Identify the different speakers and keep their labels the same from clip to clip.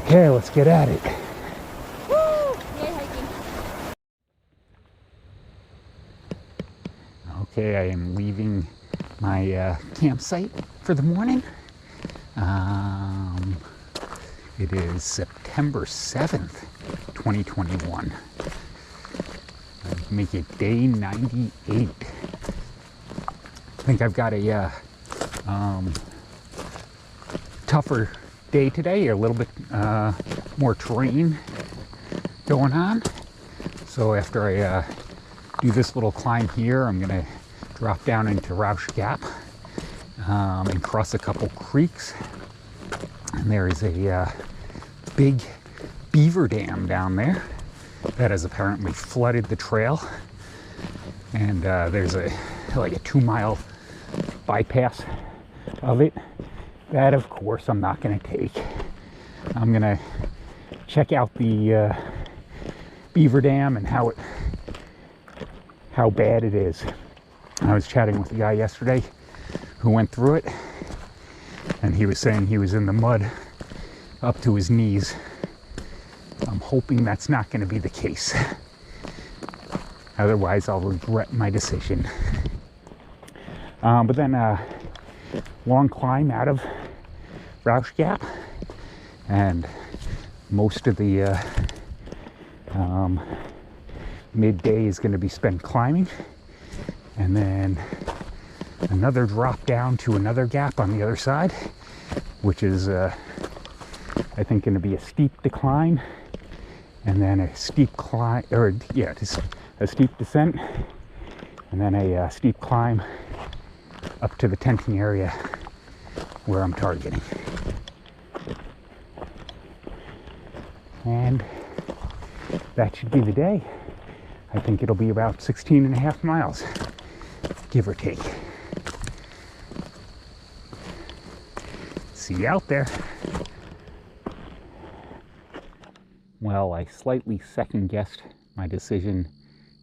Speaker 1: Okay, let's get at it.
Speaker 2: Woo! Yay, hiking.
Speaker 1: Okay, I am leaving my campsite for the morning. It is September 7th, 2021. Make it day 98. I think I've got a tougher day today, a little bit more terrain going on. So after I do this little climb here, I'm gonna drop down into Rausch Gap and cross a couple creeks. And there is a big beaver dam down there that has apparently flooded the trail. And there's like a 2-mile bypass of it that, of course, I'm not going to take. I'm going to check out the beaver dam and how bad it is. I was chatting with a guy yesterday who went through it, and he was saying he was in the mud up to his knees. I'm hoping that's not going to be the case. Otherwise, I'll regret my decision. But then long climb out of Rausch Gap, and most of the midday is going to be spent climbing, and then another drop down to another gap on the other side, which is I think going to be a steep decline, and then a steep climb, or yeah, just a steep descent, and then a steep climb up to the tenting area where I'm targeting. And that should be the day. I think it'll be about 16 and a half miles, give or take. See you out there. Well, I slightly second-guessed my decision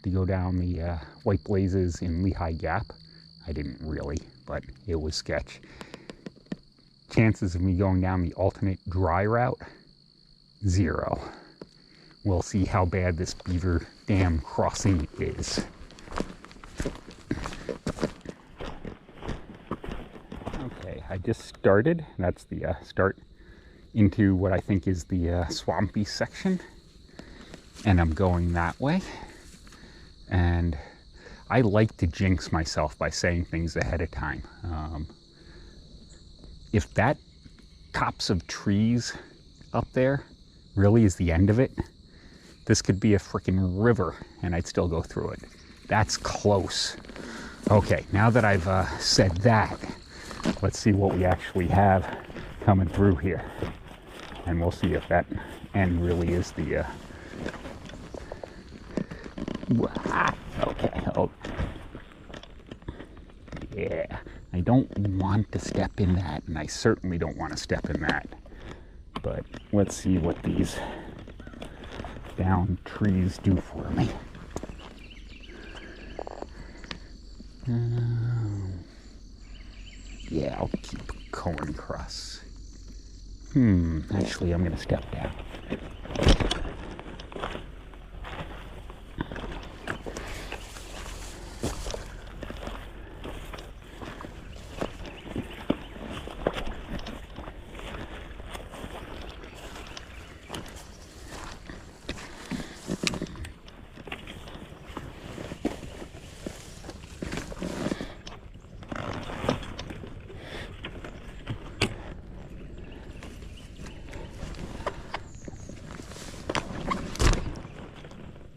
Speaker 1: to go down the White Blazes in Lehigh Gap. I didn't really, but it was sketch. Chances of me going down the alternate dry route, 0. We'll see how bad this beaver dam crossing is. Okay, I just started. That's the start into what I think is the swampy section, and I'm going that way. And I like to jinx myself by saying things ahead of time. If that tops of trees up there really is the end of it, this could be a freaking river and I'd still go through it. That's close. Okay, now that I've said that, let's see what we actually have coming through here. And we'll see if that end really is the... Okay, oh. Yeah, I don't want to step in that, and I certainly don't want to step in that. But let's see what these down trees do for me. Yeah, I'll keep going across. Actually, I'm going to step down.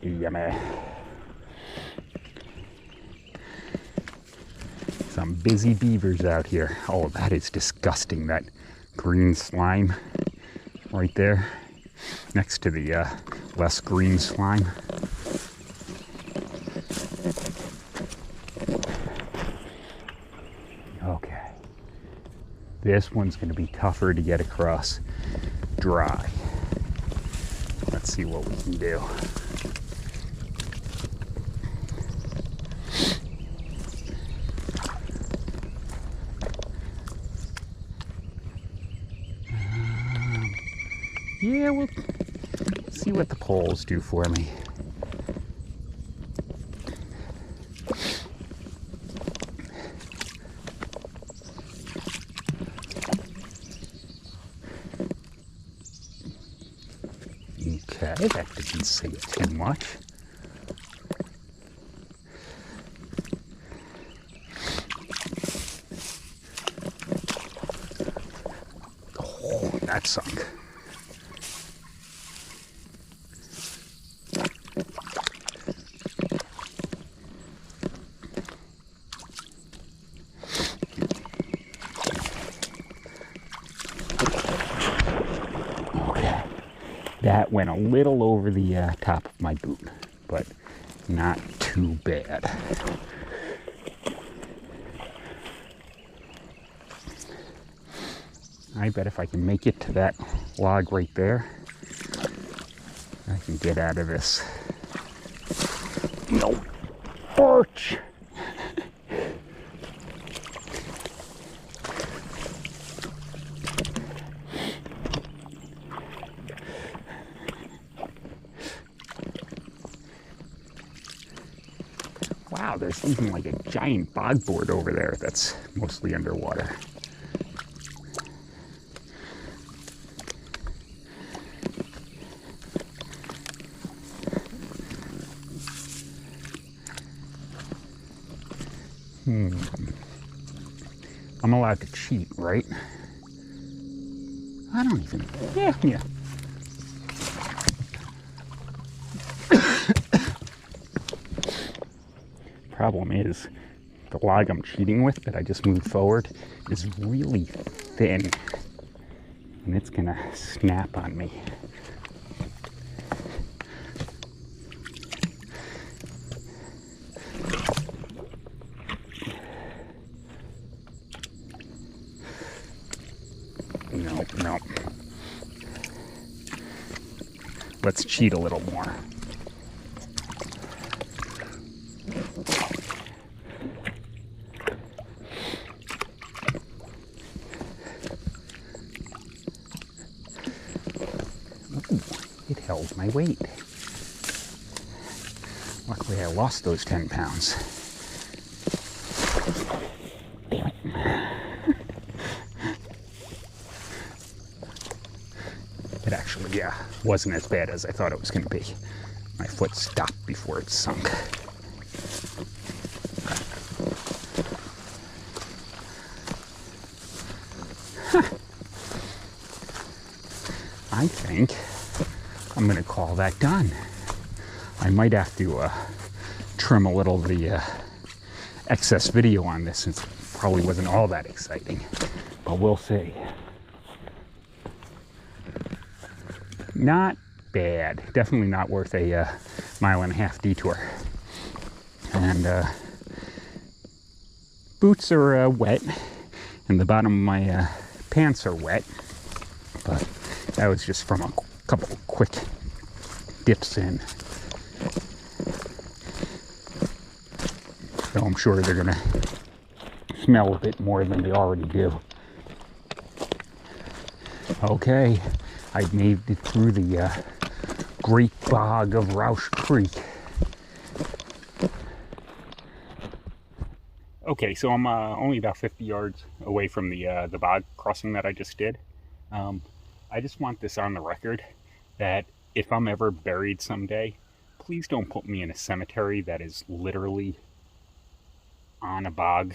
Speaker 1: Yummy. Some busy beavers out here. Oh, that is disgusting, that green slime right there next to the less green slime. Okay. This one's going to be tougher to get across dry. Let's see what we can do. Yeah, we'll see what the poles do for me. Okay, that didn't say too much. Oh, that sunk. That went a little over the top of my boot, but not too bad. I bet if I can make it to that log right there, I can get out of this. No birch! Wow, there's even like a giant bog board over there that's mostly underwater. I'm allowed to cheat, right? I don't even... Yeah. Problem is, the log I'm cheating with that I just moved forward is really thin, and it's gonna snap on me. No. Let's cheat a little more. It held my weight. Luckily I lost those 10 pounds. Damn it. It actually, wasn't as bad as I thought it was going to be. My foot stopped before it sunk. I think I'm going to call that done. I might have to trim a little of the excess video on this since it probably wasn't all that exciting, but we'll see. Not bad. Definitely not worth a mile-and-a-half detour. And boots are wet, and the bottom of my pants are wet, but that was just from a couple of quick dips in. So I'm sure they're gonna smell a bit more than they already do. Okay, I've made it through the great bog of Rausch Creek. Okay, so I'm only about 50 yards away from the bog crossing that I just did. I just want this on the record that if I'm ever buried someday, please don't put me in a cemetery that is literally on a bog.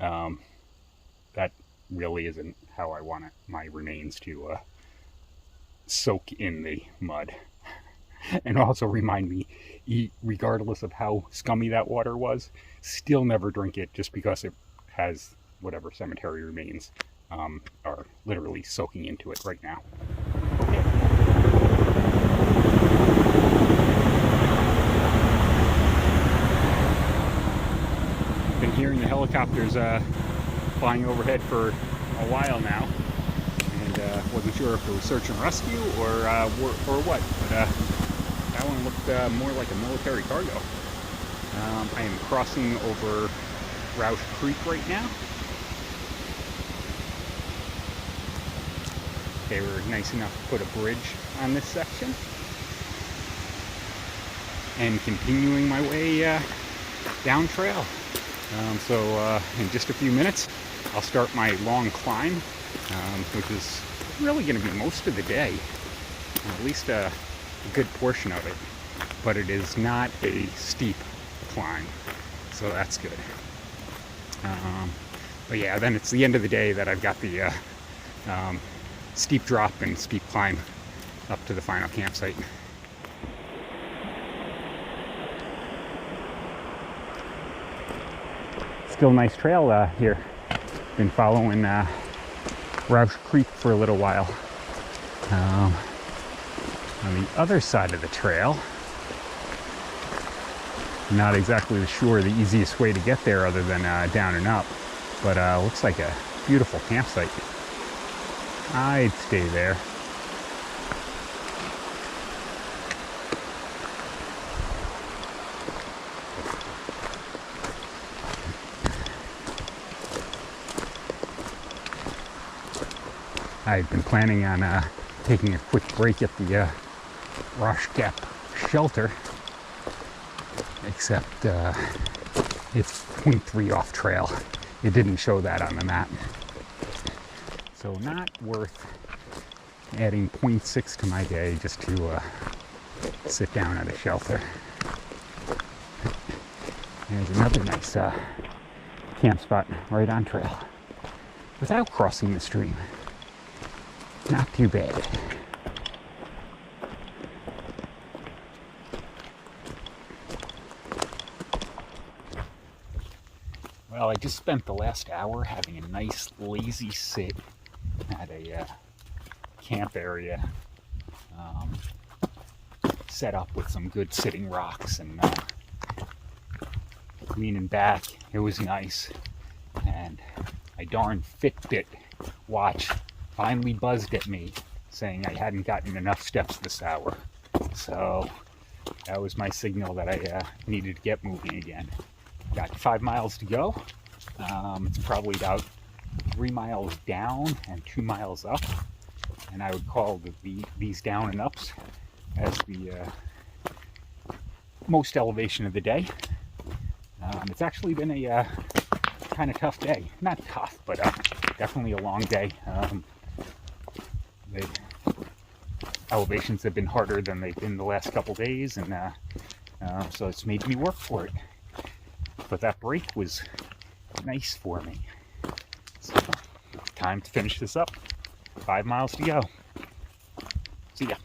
Speaker 1: That really isn't how I want my remains to soak in the mud. And also remind me, regardless of how scummy that water was, still never drink it just because it has whatever cemetery remains are literally soaking into it right now. Okay. Been hearing the helicopters flying overhead for a while now, and wasn't sure if it was search and rescue or what, but that one looked more like a military cargo. I am crossing over Rausch Creek right now. they were nice enough to put a bridge on this section. And continuing my way down trail. So in just a few minutes, I'll start my long climb, which is really going to be most of the day, at least a good portion of it. But it is not a steep climb, so that's good. But yeah, then it's the end of the day that I've got the steep drop and steep climb up to the final campsite. Still nice trail here. Been following Rausch Creek for a little while. On the other side of the trail, not exactly sure the easiest way to get there other than down and up, but looks like a beautiful campsite. I'd stay there. I've been planning on taking a quick break at the Rausch Gap shelter, except it's 0.3 off trail. It didn't show that on the map. So not worth adding 0.6 to my day just to sit down at a shelter. There's another nice camp spot right on trail without crossing the stream. Not too bad. Well, I just spent the last hour having a nice lazy sit at a camp area set up with some good sitting rocks and leaning back. It was nice. And my darn Fitbit watch finally buzzed at me saying I hadn't gotten enough steps this hour. So that was my signal that I needed to get moving again. Got 5 miles to go. It's probably about 3 miles down and 2 miles up. And I would call these down and ups as the most elevation of the day. It's actually been a kind of tough day. Not tough, but definitely a long day. The elevations have been harder than they've been the last couple days, and so it's made me work for it. But that break was nice for me. So, time to finish this up. 5 miles to go. See ya.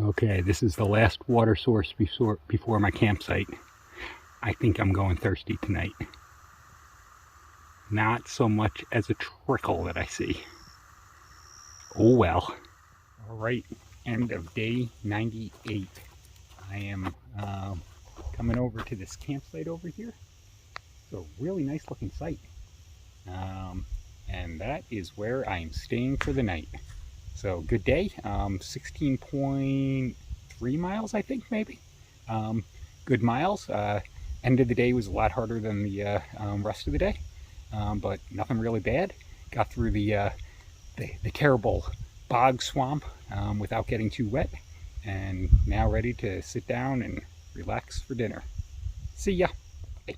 Speaker 1: Okay, this is the last water source before my campsite. I think I'm going thirsty tonight. Not so much as a trickle that I see. Oh well. Alright, end of day 98. I am coming over to this campsite over here. It's a really nice looking site. And that is where I am staying for the night. So good day. 16.3 miles, I think, maybe. Good miles. End of the day was a lot harder than the rest of the day. But nothing really bad. Got through the terrible bog swamp without getting too wet, and now ready to sit down and relax for dinner. See ya. Bye.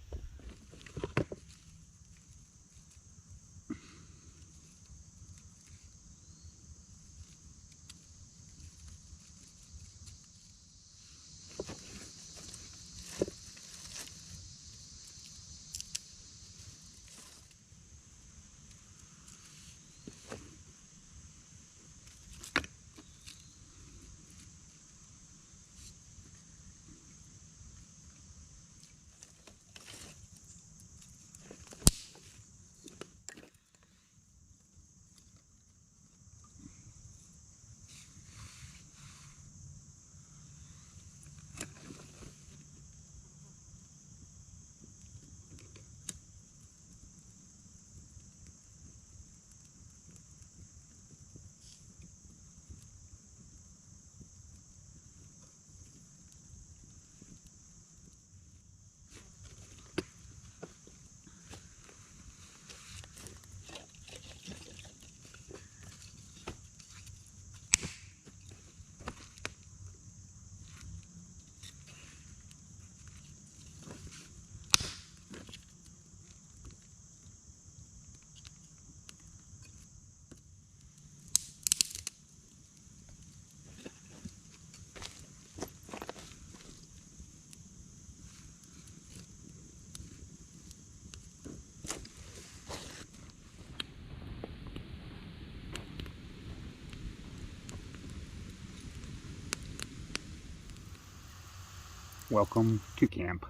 Speaker 1: Welcome to camp.